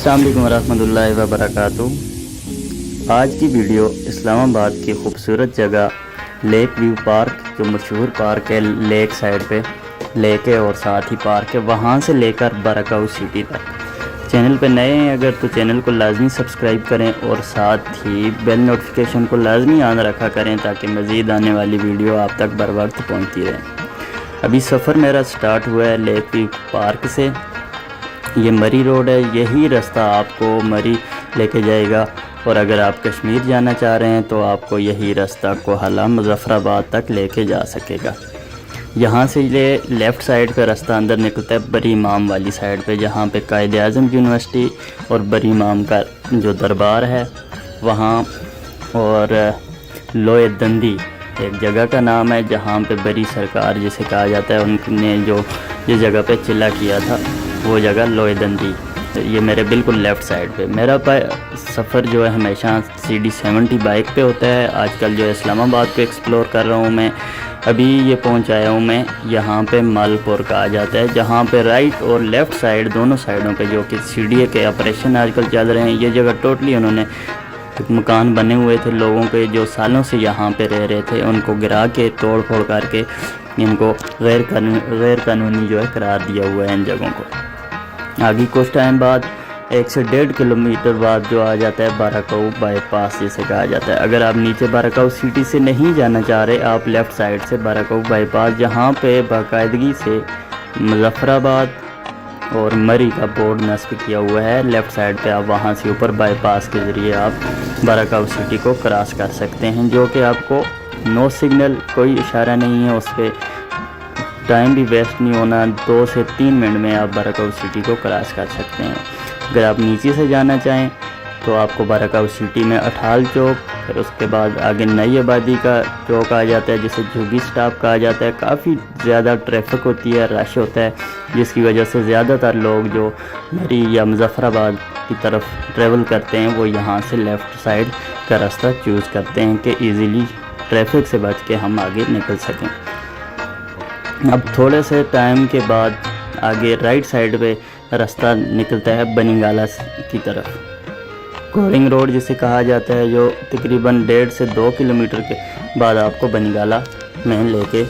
अस्सलाम वालेकुम वरहमतुल्लाहि वबरकातुहू। आज की वीडियो इस्लामाबाद की खूबसूरत जगह लेक व्यू पार्क, जो मशहूर पार्क है लेक साइड पे, लेक है और साथ ही पार्क है, वहाँ से लेकर बरकाऊ सिटी तक। चैनल पे नए हैं अगर तो चैनल को लाजमी सब्सक्राइब करें और साथ ही बेल नोटिफिकेशन को लाजमी ऑन रखा करें ताकि मज़ीद आने वाली वीडियो आप तक बर वक्त पहुँचती रहे। अभी सफ़र मेरा स्टार्ट हुआ है लेक व्यू पार्क से। ये मरी रोड है, यही रास्ता आपको मरी लेके जाएगा और अगर आप कश्मीर जाना चाह रहे हैं तो आपको यही रास्ता कोहला मुजफ्फराबाद तक लेके जा सकेगा। यहाँ से ये लेफ़्ट साइड का रास्ता अंदर निकलता है बरी इमाम वाली साइड पे, जहाँ पे कायद आज़म यूनिवर्सिटी और बरी इमाम का जो दरबार है वहाँ, और लोए दंदी एक जगह का नाम है जहाँ पे बरी सरकार जिसे कहा जाता है, उनने जो जिस जगह पे चिल्ला किया था वो जगह लोए दंदी। ये मेरे बिल्कुल लेफ़्ट साइड पे। मेरा सफ़र जो है हमेशा CD70 बाइक पे होता है। आजकल जो है इस्लामाबाद को एक्सप्लोर कर रहा हूँ मैं। अभी ये पहुँच आया हूँ मैं यहाँ पे मालपुर कहा जाता है, जहाँ पे राइट और लेफ़्ट साइड दोनों साइडों पे जो कि CDA के ऑपरेशन आजकल चल रहे हैं। ये जगह टोटली उन्होंने मकान बने हुए थे लोगों के जो सालों से यहाँ पे रह रहे थे, उनको गिरा के तोड़ फोड़ करके इनको गैर कानूनी जो है करार दिया हुआ है इन जगहों को। आगे कुछ टाइम बाद 1 से 1.5 किलोमीटर बाद जो आ जाता है बरकाऊ बाईपास जिसे कहा जाता है। अगर आप नीचे बरकाऊ सिटी से नहीं जाना चाह रहे, आप लेफ़्ट साइड से बरकाऊ बाईपास, जहाँ पे बाकायदगी से मुजफ्फराबाद और मरी का बोर्ड नस्ब किया हुआ है, लेफ़्ट साइड पे आप वहाँ से ऊपर बाईपास के ज़रिए आप बरकाऊ सिटी को क्रॉस कर सकते हैं, जो कि आपको नो सिग्नल, कोई इशारा नहीं है उस पर, टाइम भी वेस्ट नहीं होना, 2 से 3 मिनट में आप बरकाऊ सिटी को क्रॉस कर सकते हैं। अगर आप नीचे से जाना चाहें तो आपको बरकाऊ सिटी में अठाल चौक, फिर उसके बाद आगे नई आबादी का चौक आ जाता है जिसे झुग्गी स्टॉप कहा जाता है। काफ़ी ज़्यादा ट्रैफिक होती है, रश होता है, जिसकी वजह से ज़्यादातर लोग जो मरी या मुजफ्फराबाद की तरफ ट्रैवल करते हैं वो यहाँ से लेफ़्ट साइड का रास्ता चूज़ करते हैं कि ईज़िली ट्रैफिक से बच के हम आगे निकल सकें। अब थोड़े से टाइम के बाद आगे राइट साइड पे रास्ता निकलता है बनीगाला की तरफ, कोरिंग रोड जिसे कहा जाता है, जो तकरीबन 1.5 से 2 किलोमीटर के बाद आपको बनीगाला में लेके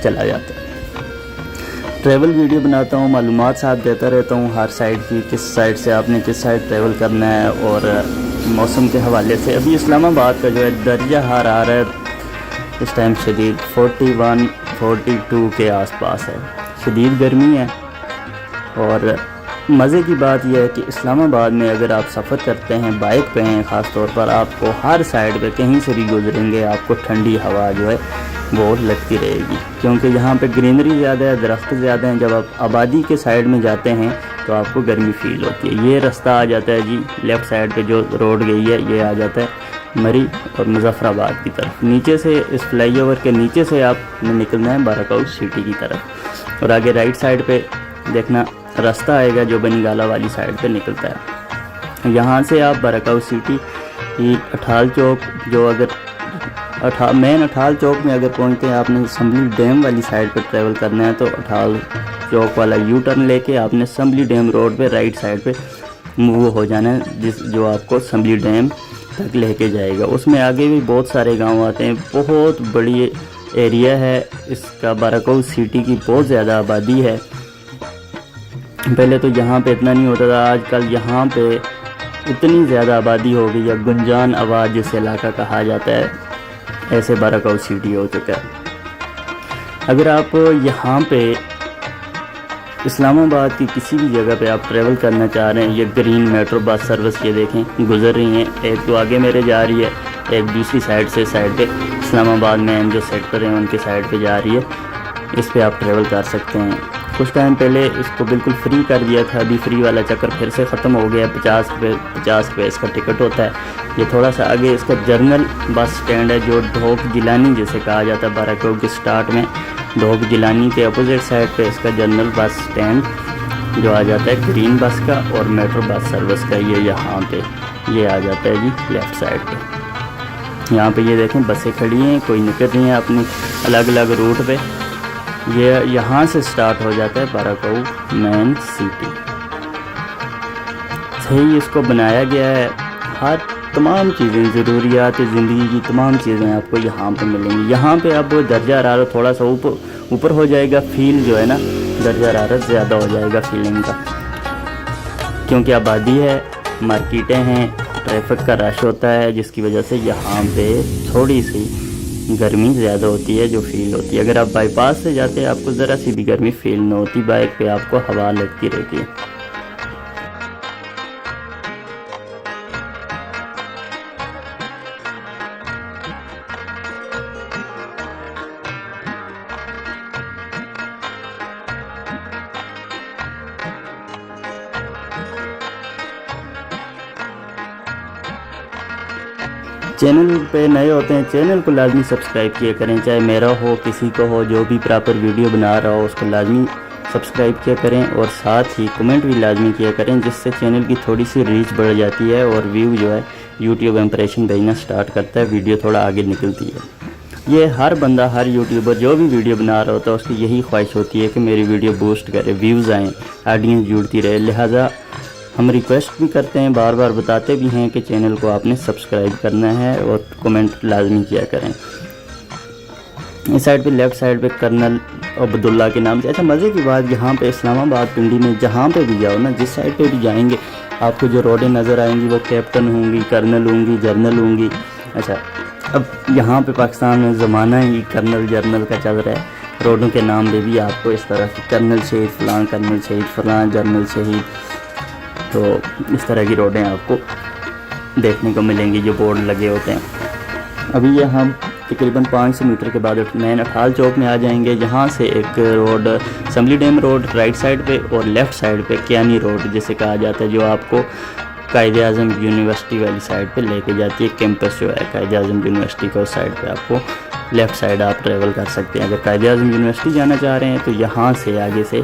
चला जाता है। ट्रैवल वीडियो बनाता हूँ, मालूमात साथ देता रहता हूँ हर साइड की, किस साइड से आपने किस साइड ट्रैवल करना है और मौसम के हवाले से। अभी इस्लामाबाद का जो है दर्जा हरारत इस टाइम शदीद 41-42 के आसपास है, शदीद गर्मी है। और मज़े की बात यह है कि इस्लामाबाद में अगर आप सफ़र करते हैं, बाइक पे हैं ख़ास तौर पर, आपको हर साइड पे कहीं से भी गुजरेंगे आपको ठंडी हवा जो है वो लगती रहेगी, क्योंकि यहाँ पे ग्रीनरी ज़्यादा है, दरख्त ज़्यादा हैं। जब आप आबादी के साइड में जाते हैं तो आपको गर्मी फील होती है। ये रास्ता आ जाता है जी लेफ़्ट साइड पे जो रोड गई है, ये आ जाता है मरी और मुजफ्फराबाद की तरफ। नीचे से इस फ्लाईओवर के नीचे से आपने निकलना है बरकाऊ सिटी की तरफ, और आगे राइट साइड पे देखना रास्ता आएगा जो बनीगाला वाली साइड पे निकलता है। यहाँ से आप बरकाऊ सिटी की अठाल चौक, जो अगर मेन अठाल चौक में अगर पहुँचते हैं, आपने असम्बली डैम वाली साइड पे ट्रैवल करना है तो अठाल चौक वाला यू टर्न लेके आपने असम्बली डैम रोड पे राइट साइड पे मूव हो जाना है, जो आपको असम्बली डैम तक लेके जाएगा। उसमें आगे भी बहुत सारे गांव आते हैं, बहुत बड़ी एरिया है इसका। बरकाऊ सिटी की बहुत ज़्यादा आबादी है। पहले तो यहाँ पे इतना नहीं होता था, आजकल यहाँ पे इतनी ज़्यादा आबादी हो गई है, गुंजान आबाद जिस इलाका कहा जाता है, ऐसे बरकाऊ सिटी हो चुका है। अगर आप यहाँ पे इस्लामाबाद की किसी भी जगह पे आप ट्रैवल करना चाह रहे हैं, ये ग्रीन मेट्रो बस सर्विस ये देखें गुजर रही हैं, एक तो आगे मेरे जा रही है, एक दूसरी साइड से साइड पे इस्लामाबाद में जो सेक्टर हैं उनके साइड पे जा रही है। इस पे आप ट्रैवल कर सकते हैं। कुछ टाइम पहले इसको बिल्कुल फ्री कर दिया था, अभी फ्री वाला चक्कर फिर से ख़त्म हो गया। 50 रुपये इसका टिकट होता है। ये थोड़ा सा आगे इसका जर्नल बस स्टैंड है, जो ढोक जिलानी जिसे कहा जाता है। बरकाऊ के स्टार्ट में ढोक जिलानी के अपोजिट साइड पे इसका जनरल बस स्टैंड जो आ जाता है ग्रीन बस का और मेट्रो बस सर्विस का, ये यहाँ पे ये आ जाता है जी लेफ़्ट साइड पे। यहाँ पे ये देखें बसें खड़ी हैं, कोई निकल रही हैं अपनी अलग अलग रूट पे। ये यहाँ से स्टार्ट हो जाता है बरकाऊ मेन सिटी। صحیح اس کو بنایا گیا ہے، ہر تمام چیزیں، ضروریات زندگی کی تمام چیزیں آپ کو یہاں پہ ملیں گی۔ یہاں پہ اب درجہ حرارت تھوڑا سا اوپر ہو جائے گا، فیل جو ہے نا درجہ حرارت زیادہ ہو جائے گا فیلنگ کا، کیونکہ آبادی ہے، مارکیٹیں ہیں، ٹریفک کا رش ہوتا ہے، جس کی وجہ سے یہاں پہ تھوڑی سی گرمی زیادہ ہوتی ہے جو فیل ہوتی ہے۔ اگر آپ بائی پاس سے جاتے ہیں آپ کو ذرا سی بھی گرمی فیل نہ ہوتی، بائک پہ آپ کو ہوا لگتی رہتی ہے۔ چینل پہ نئے ہوتے ہیں چینل کو لازمی سبسکرائب کیا کریں، چاہے میرا ہو کسی کو ہو، جو بھی پراپر ویڈیو بنا رہا ہو اس کو لازمی سبسکرائب کیا کریں، اور ساتھ ہی کمنٹ بھی لازمی کیا کریں، جس سے چینل کی تھوڑی سی ریچ بڑھ جاتی ہے اور ویو جو ہے یوٹیوب امپریشن بھیجنا سٹارٹ کرتا ہے، ویڈیو تھوڑا آگے نکلتی ہے۔ یہ ہر بندہ، ہر یوٹیوبر جو بھی ویڈیو بنا رہا ہوتا ہے اس کی یہی خواہش ہوتی ہے کہ میری ویڈیو بوسٹ کرے، ویوز آئیں، آڈینس جڑتی رہے، لہٰذا ہم ریکویسٹ بھی کرتے ہیں، بار بار بتاتے بھی ہیں کہ چینل کو آپ نے سبسکرائب کرنا ہے اور کمنٹ لازمی کیا کریں۔ اس سائڈ پہ لیفٹ سائڈ پہ کرنل عبداللہ کے نام سے، اچھا مزے کی بات، یہاں پہ اسلام آباد پنڈی میں جہاں پہ بھی جاؤ نا، جس سائڈ پہ بھی جائیں گے آپ کو جو روڈیں نظر آئیں گی وہ کیپٹن ہوں گی، کرنل ہوں گی، جرنل ہوں گی۔ اچھا اب یہاں پہ پاکستان میں زمانہ ہی کرنل جرنل کا چل رہا ہے، روڈوں کے نام دے بھی آپ کو اس طرح سے کرنل شہید فلاں، کرنل شہید فلاں، جرنل شہید، تو اس طرح کی روڈیں آپ کو دیکھنے کو ملیں گی جو بورڈ لگے ہوتے ہیں۔ ابھی یہ ہم تقریباً 500 میٹر کے بعد مین اٹھال چوک میں آ جائیں گے، جہاں سے ایک road assembly dam road right side پہ اور لیفٹ سائڈ پہ کیانی روڈ جسے کہا جاتا ہے، جو آپ کو قائد اعظم یونیورسٹی والی سائڈ پہ لے کے جاتی ہے۔ کیمپس جو ہے قائد اعظم یونیورسٹی کا، اس سائڈ پہ آپ کو لیفٹ سائڈ آپ ٹریول کر سکتے ہیں۔ اگر قائد اعظم یونیورسٹی جانا چاہ رہے ہیں تو یہاں سے آگے سے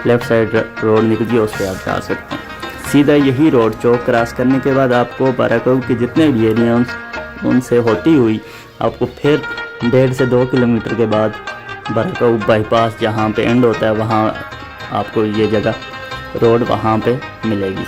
لیفٹ سائڈ روڈ نکلتی ہے، اس پہ آپ جا سکتے ہیں۔ سیدھا یہی روڈ چوک کراس کرنے کے بعد آپ کو باراکوب کے جتنے بھی ایریا ان سے ہوتی ہوئی آپ کو پھر 1.5 سے 2 کلومیٹر کے بعد باراکوب بائی پاس جہاں پہ اینڈ ہوتا ہے وہاں آپ کو یہ جگہ روڈ وہاں پہ ملے گی۔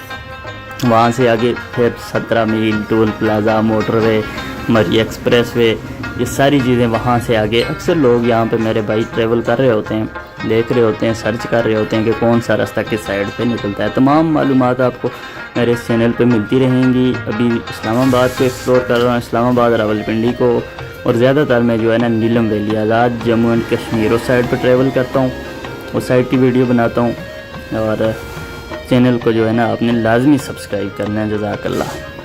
وہاں سے آگے پھر 17 میل، ٹول پلازا، موٹر وے، مری ایکسپریس وے، یہ ساری چیزیں وہاں سے آگے۔ اکثر لوگ یہاں پہ میرے بھائی ٹریول کر رہے ہوتے ہیں، دیکھ رہے ہوتے ہیں، سرچ کر رہے ہوتے ہیں کہ کون سا راستہ کس سائڈ پہ نکلتا ہے۔ تمام معلومات آپ کو میرے اس چینل پہ ملتی رہیں گی۔ ابھی اسلام آباد کو ایکسپلور کر رہا ہوں، اسلام آباد، راولپنڈی کو، اور زیادہ تر میں جو ہے نا نیلم ویلی، آزاد جموں اینڈ کشمیر، اس سائڈ پہ ٹریول کرتا ہوں، اس سائڈ کی ویڈیو بناتا ہوں، اور چینل کو جو ہے نا آپ نے لازمی سبسکرائب کرنا ہے۔ جزاک اللہ۔